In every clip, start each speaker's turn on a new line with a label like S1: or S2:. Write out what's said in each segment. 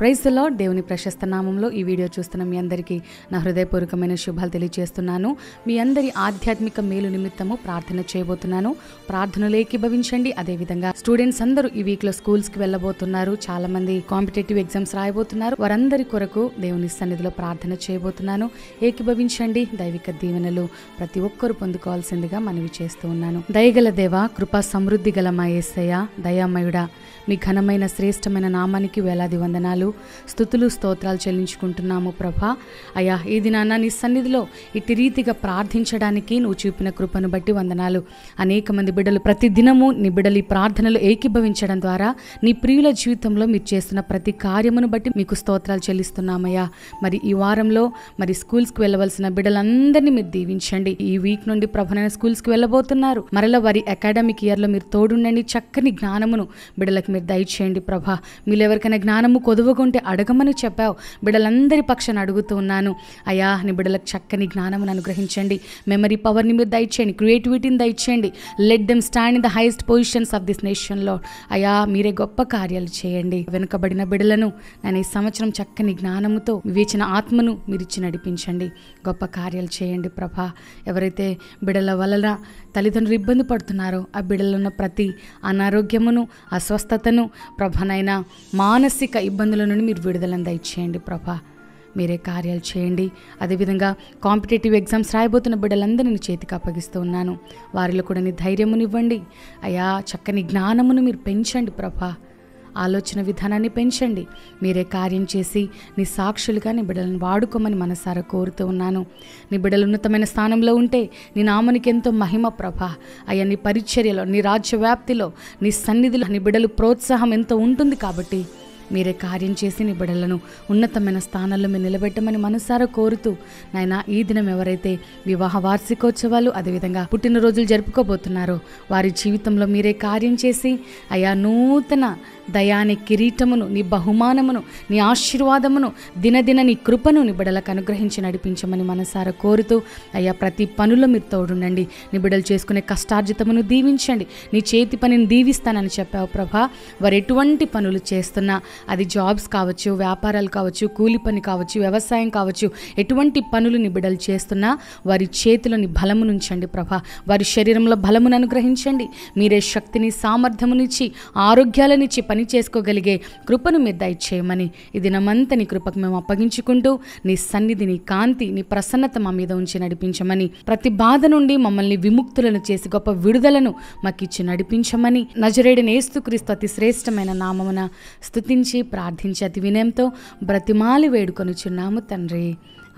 S1: Praise the lord. దేవుని ప్రశస్త నామంలో ఈ వీడియో చూస్తున్న మీ అందరికీ నా హృదయపూర్వకమైన శుభాలు తెలియజేస్తున్నాను. మీ అందరి ఆధ్యాత్మిక మేలు నిమిత్తము ప్రార్థన చేయబోతున్నాను. ప్రార్థనలు ఏకీభవించండి. అదేవిధంగా స్టూడెంట్స్ అందరూ ఈ వీక్లో స్కూల్స్కి వెళ్ళబోతున్నారు. చాలా మంది కాంపిటేటివ్ ఎగ్జామ్స్ రాయబోతున్నారు. వారందరి కొరకు దేవుని సన్నిధిలో ప్రార్థన చేయబోతున్నాను. ఏకీభవించండి. దైవిక దీవెనలు ప్రతి ఒక్కరు పొందుకోవాల్సిందిగా మనవి చేస్తూ ఉన్నాను. దయగల దేవ, కృపా సమృద్ధి గల మా యేసయ్య, దయామయుడా, మీ ఘనమైన శ్రేష్టమైన నామానికి వేలాది వందనాలు, స్తుతులు, స్తోత్రాలు చెల్లించుకుంటున్నాము ప్రభా. అయ్యా, ఈ దినాన నీ సన్నిధిలో ఇట్టి రీతిగా ప్రార్థించడానికి నువ్వు చూపిన కృపను బట్టి వందనాలు. అనేక మంది బిడ్డలు ప్రతి దినము నీ బిడ్డలు ఈ ప్రార్థనలు ఏకీభవించడం ద్వారా నీ ప్రియుల జీవితంలో మీరు చేస్తున్న ప్రతి కార్యమును బట్టి మీకు స్తోత్రాలు చెల్లిస్తున్నామయ్యా. మరి ఈ వారంలో మరి స్కూల్స్కి వెళ్ళవలసిన బిడ్డలందరినీ మీరు దీవించండి. ఈ వీక్ నుండి ప్రభునైన స్కూల్స్కి వెళ్ళబోతున్నారు. మరలా వారి అకాడమిక్ ఇయర్లో మీరు తోడుండండి. చక్కని జ్ఞానమును బిడ్డలకు మీరు దయచేయండి ప్రభా. మీరు ఎవరికైనా జ్ఞానము కొదువకుంటే అడగమని చెప్పావు. బిడ్డలందరి పక్షాన అడుగుతూ ఉన్నాను. అయ్యా, నీ బిడ్డలకు చక్కని జ్ఞానమును అనుగ్రహించండి. మెమరీ పవర్ని మీరు దయచేయండి. క్రియేటివిటీని దయచేయండి. Let them stand in the highest positions of this నేషన్లో. అయ్యా, మీరే గొప్ప కార్యాలు చేయండి. వెనుకబడిన బిడ్డలను నేను ఈ సంవత్సరం చక్కని జ్ఞానముతో వివేచన ఆత్మను మీరు ఇచ్చి నడిపించండి. గొప్ప కార్యాలు చేయండి ప్రభా. ఎవరైతే బిడ్డల వలన తల్లిదండ్రులు ఇబ్బంది పడుతున్నారో ఆ బిడ్డలో ఉన్న ప్రతి అనారోగ్యమును, అస్వస్థతను ప్రభనైనా మానసిక ఇబ్బందుల నుండి మీరు విడుదలను దయచేయండి ప్రభా. మీరే కార్యాలు చేయండి. అదేవిధంగా కాంపిటేటివ్ ఎగ్జామ్స్ రాయబోతున్న బిడ్డలందరినీ చేతికి అప్పగిస్తూ ఉన్నాను. వారిలో కూడా నీ ధైర్యమునివ్వండి. అయ్యా, చక్కని జ్ఞానమును మీరు పెంచండి ప్రభా. ఆలోచన విధానాన్ని పెంచండి. మీరే కార్యం చేసి నీ సాక్షులుగా నీ బిడ్డలను వాడుకోమని మనసారా కోరుతూ ఉన్నాను. నీ బిడ్డలు ఉన్నతమైన స్థానంలో ఉంటే నీ నామానికి ఎంతో మహిమ ప్రభా. అయ్యా, నీ పరిచర్యలో, నీ రాజ్య వ్యాప్తిలో, నీ సన్నిధిలో నీ బిడ్డలు ప్రోత్సాహం ఎంతో ఉంటుంది. కాబట్టి మీరే కార్యం చేసి నీ బిడ్డలను ఉన్నతమైన స్థానాల్లో మీరు నిలబెట్టమని మనసారా కోరుతూ, నాయనా, ఈ దినం ఎవరైతే వివాహ వార్షికోత్సవాలు అదేవిధంగా పుట్టినరోజులు జరుపుకోబోతున్నారో వారి జీవితంలో మీరే కార్యం చేసి అయా నూతన దయాని కిరీటమును, నీ బహుమానమును, నీ ఆశీర్వాదమును, దినదిన నీ కృపను నీ బిడ్డలకు అనుగ్రహించి నడిపించమని మనసారా కోరుతూ, అయ్యా, ప్రతి పనుల్లో మీరు తోడుండండి. నీ బిడ్డలు చేసుకునే కష్టార్జితమును దీవించండి. నీ చేతి పనిని దీవిస్తానని చెప్పావు ప్రభా. వారు ఎటువంటి పనులు చేస్తున్నా, అది జాబ్స్ కావచ్చు, వ్యాపారాలు కావచ్చు, కూలి పని కావచ్చు, వ్యవసాయం కావచ్చు, ఎటువంటి పనులు నీ బిడ్డలు చేస్తున్నా వారి చేతిలో నీ బలమునుంచండి ప్రభా. వారి శరీరంలో బలమును అనుగ్రహించండి. మీరే శక్తిని, సామర్థ్యమునిచ్చి, ఆరోగ్యాలనిచ్చి పని చేసుకోగలిగే కృపను మీరు దయచేయమని ఈ దినమంతా నీ కృపకు మేము అప్పగించుకుంటూ నీ సన్నిధి, నీ కాంతి, నీ ప్రసన్నత మా మీద ఉంచి నడిపించమని, ప్రతి బాధ నుండి మమ్మల్ని విముక్తులను చేసి గొప్ప విడుదలను మాకిచ్చి నడిపించమని నజరేయుడైన యేసుక్రీస్తు అతి శ్రేష్టమైన నామమున స్తుతించి ప్రార్థించి అతి వినయంతో బ్రతిమాలి వేడుకొనుచున్నాము తండ్రి.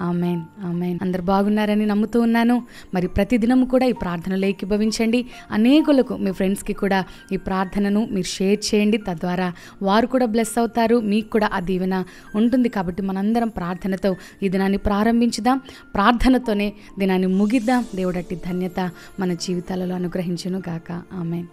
S1: Amen, amen. అందరు బాగున్నారని నమ్ముతూ ఉన్నాను. మరి ప్రతిదినము కూడా ఈ ప్రార్థనలో ఏకీభవించండి. అనేకులకు, మీ ఫ్రెండ్స్కి కూడా ఈ ప్రార్థనను మీరు షేర్ చేయండి. తద్వారా వారు కూడా బ్లెస్ అవుతారు, మీకు కూడా ఆ దీవెన ఉంటుంది. కాబట్టి మనందరం ప్రార్థనతో ఈ దినాన్ని ప్రారంభించుదాం. ప్రార్థనతోనే దినాన్ని ముగిద్దాం. దేవుడట్టి ధన్యత మన జీవితాలలో అనుగ్రహించును గాక. ఆమెన్.